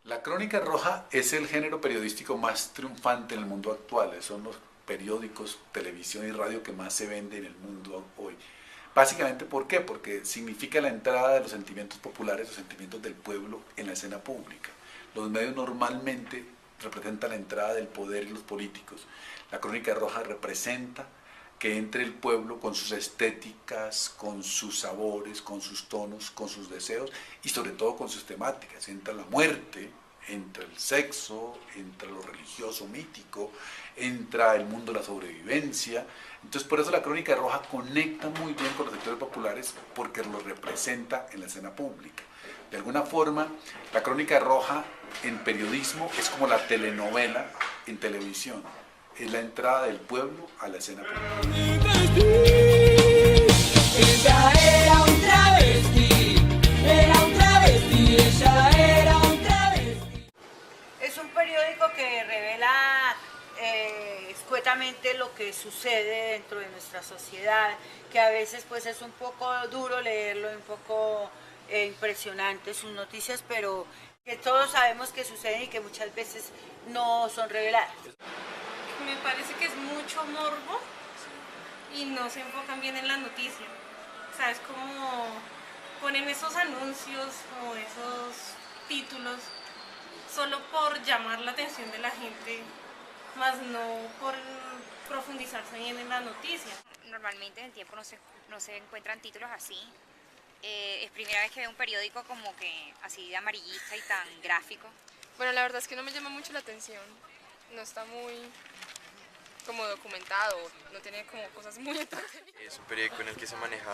La crónica roja es el género periodístico más triunfante en el mundo actual. Son los periódicos, televisión y radio que más se venden en el mundo hoy. Básicamente, ¿por qué? Porque significa la entrada de los sentimientos populares, los sentimientos del pueblo en la escena pública. Los medios normalmente representan la entrada del poder y los políticos. La crónica roja representa que entre el pueblo con sus estéticas, con sus sabores, con sus tonos, con sus deseos y sobre todo con sus temáticas. Entra la muerte, entra el sexo, entra lo religioso mítico, entra el mundo de la sobrevivencia. Entonces por eso la crónica roja conecta muy bien con los sectores populares porque lo representa en la escena pública. De alguna forma, la crónica roja en periodismo es como la telenovela en televisión. Es la entrada del pueblo a la escena pública. Ella era un travesti, ella era un travesti. Es un periódico que revela escuetamente lo que sucede dentro de nuestra sociedad, que a veces pues es un poco duro leerlo, un poco impresionante sus noticias, pero que todos sabemos que suceden y que muchas veces no son reveladas. Me parece que es mucho morbo y no se enfocan bien en la noticia. O sea, es como ponen esos anuncios o esos títulos solo por llamar la atención de la gente, más no por profundizarse bien en la noticia. Normalmente en el tiempo no se encuentran títulos así. Es primera vez que veo un periódico como que así de amarillista y tan gráfico. Bueno, la verdad es que no me llama mucho la atención. No está muy como documentado, no tiene como cosas muy entretenidas. Es un periódico en el que se maneja,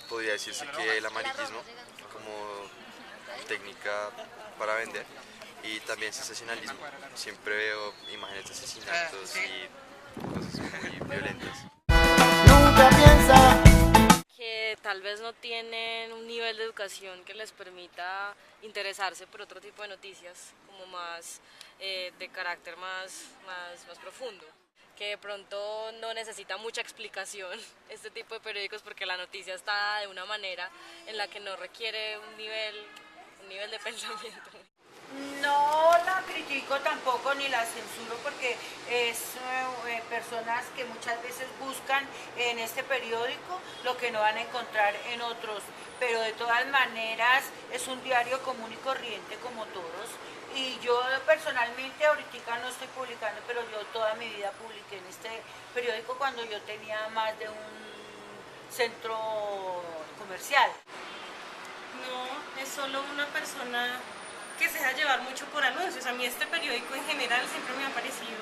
podría decirse que el amarillismo como técnica para vender y también sensacionalismo. Siempre veo imágenes de asesinatos y cosas muy violentas. Nunca piensa que tal vez no tienen un nivel de educación que les permita interesarse por otro tipo de noticias, como más de carácter más profundo, que de pronto no necesita mucha explicación este tipo de periódicos porque la noticia está de una manera en la que no requiere un nivel de pensamiento. No la critico tampoco ni la censuro porque es personas que muchas veces buscan en este periódico lo que no van a encontrar en otros, pero de todas maneras es un diario común y corriente como todos. Y yo personalmente ahorita no estoy publicando, pero yo toda mi vida publiqué en este periódico cuando yo tenía más de un centro comercial. No, es solo una persona que se deja llevar mucho por anuncios. A mí este periódico en general siempre me ha parecido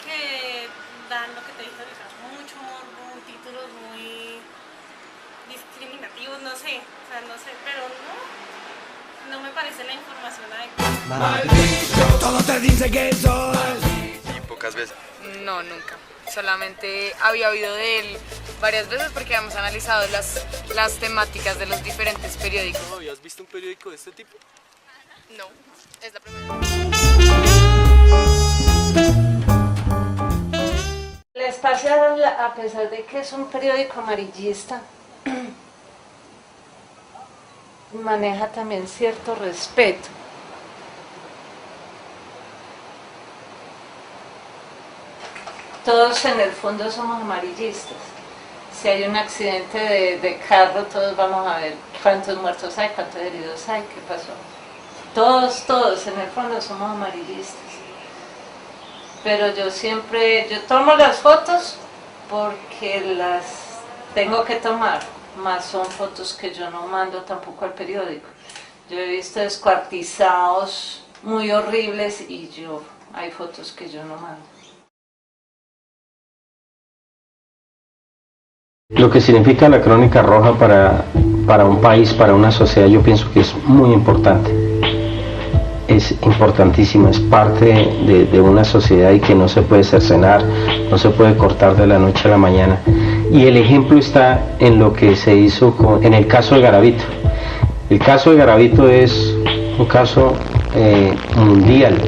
que dan lo que te dije, mucho morbo, títulos muy discriminativos, no sé, pero no me parece la información adecuada. maldito, todo te dice que sos. Y pocas veces. No, nunca. Solamente había oído de él varias veces porque hemos analizado las temáticas de los diferentes periódicos. ¿Habías visto un periódico de este tipo? No, es la primera. El Espacio, a pesar de que es un periódico amarillista, maneja también cierto respeto. Todos en el fondo somos amarillistas. Si hay un accidente de carro, todos vamos a ver cuántos muertos hay, cuántos heridos hay, qué pasó. Todos en el fondo somos amarillistas. Pero yo tomo las fotos porque las tengo que tomar, más son fotos que yo no mando tampoco al periódico. Yo he visto descuartizados muy horribles y hay fotos que yo no mando. Lo que significa la crónica roja para un país, para una sociedad, yo pienso que es muy importante. Es importantísimo, es parte de una sociedad y que no se puede cercenar, no se puede cortar de la noche a la mañana. Y el ejemplo está en lo que se hizo en el caso de Garavito. El caso de Garavito es un caso mundial.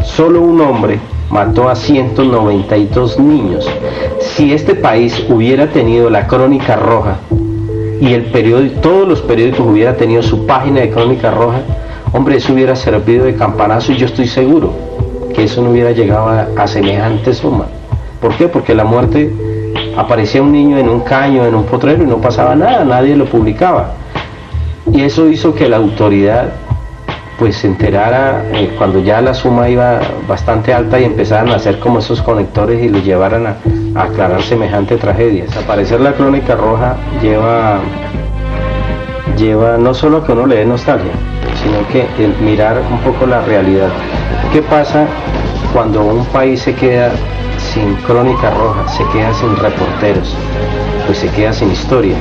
Solo un hombre mató a 192 niños. Si este país hubiera tenido la crónica roja y el periódico, todos los periódicos hubieran tenido su página de Crónica Roja, hombre, eso hubiera servido de campanazo y yo estoy seguro que eso no hubiera llegado a semejante suma. ¿Por qué? Porque la muerte, aparecía un niño en un caño, en un potrero y no pasaba nada, nadie lo publicaba. Y eso hizo que la autoridad pues se enterara cuando ya la suma iba bastante alta y empezaran a hacer como esos conectores y lo llevaran a aclarar semejante tragedia. Desaparecer la Crónica Roja lleva no solo a que uno le dé nostalgia, sino que el mirar un poco la realidad. ¿Qué pasa cuando un país se queda sin Crónica Roja, se queda sin reporteros? Pues se queda sin historia.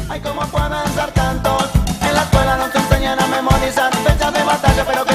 Ay, cómo pueden ser tantos. En la escuela nos enseñan a memorizar fechas de batalla, pero que